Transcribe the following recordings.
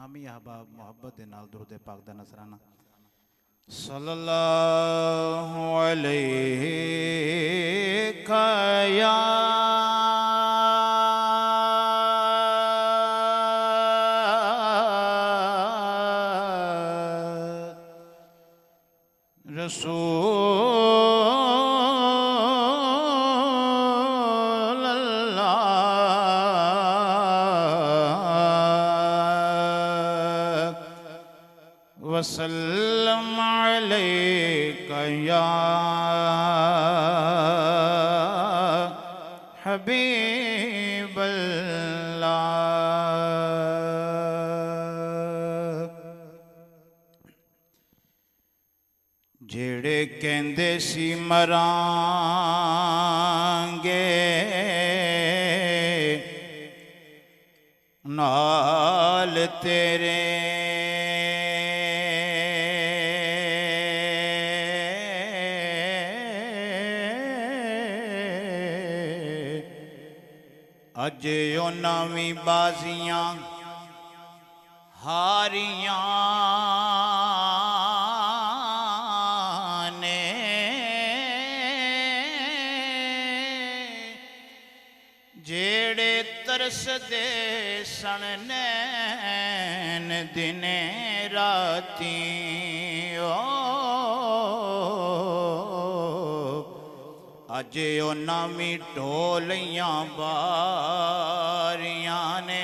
आमी अहबाब मुहब्बत दे नाल दुरूद पाक दा नसराना सल्लल्लाहु अलैहि या रसूल अल्लाह वसल्लम अलैका या हबीब जेड़े कहंदे सी मरांगे नाल तेरे अज उन्हां वी बाजियां हारियां जेड़े तरसदे सन नैन दिने राती अज उन्हां वी ढोलियां बारियां ने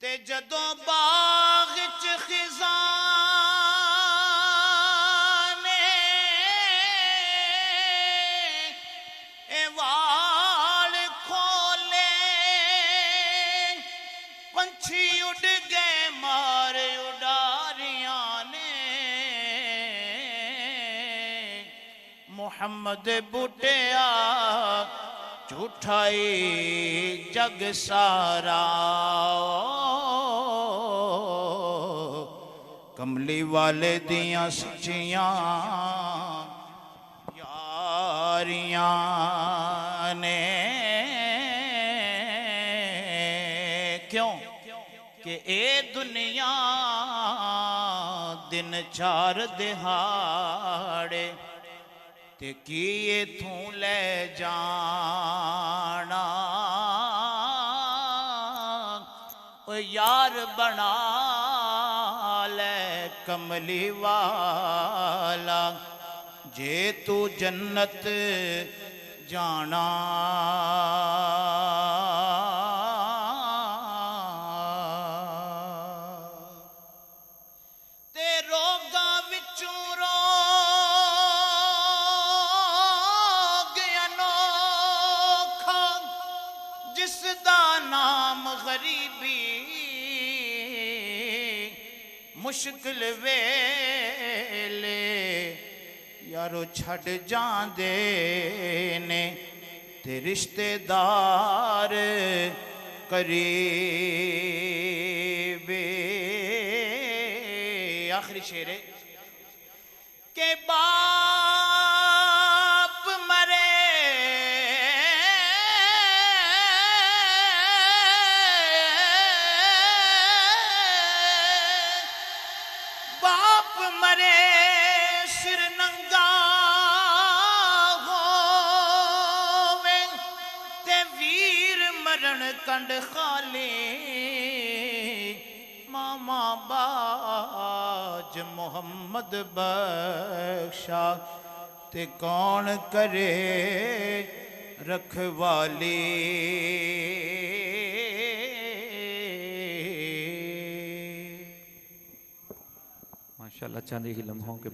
ते जदों बाग च खिज़ाने ए वाल खोले पंछी उड़ गए मारे उडारियां ने मुहम्मद बुटिया झूठाई जग सारा कमली वाले दियां सच्चियां यारियां ने क्यों कि ए दुनिया दिन चार दिहाड़े ते की इथों ले जाना ओ यार बना ले कमली वाला जे तू जन्नत जाना ते रोगा विचों जिसदा नाम गरीबी मुश्किल वेले यारो छड़ जांदे ने ते रिश्तेदार करीबे आखिरी शेर है के बाप मरे बाप मरे सिर नंगा होवे ते वीर मरण कंड खाली मामा बाज मोहम्मद बख्शा ते कौन करे रखवाली माशाअल्लाह चंद ही लम्हों के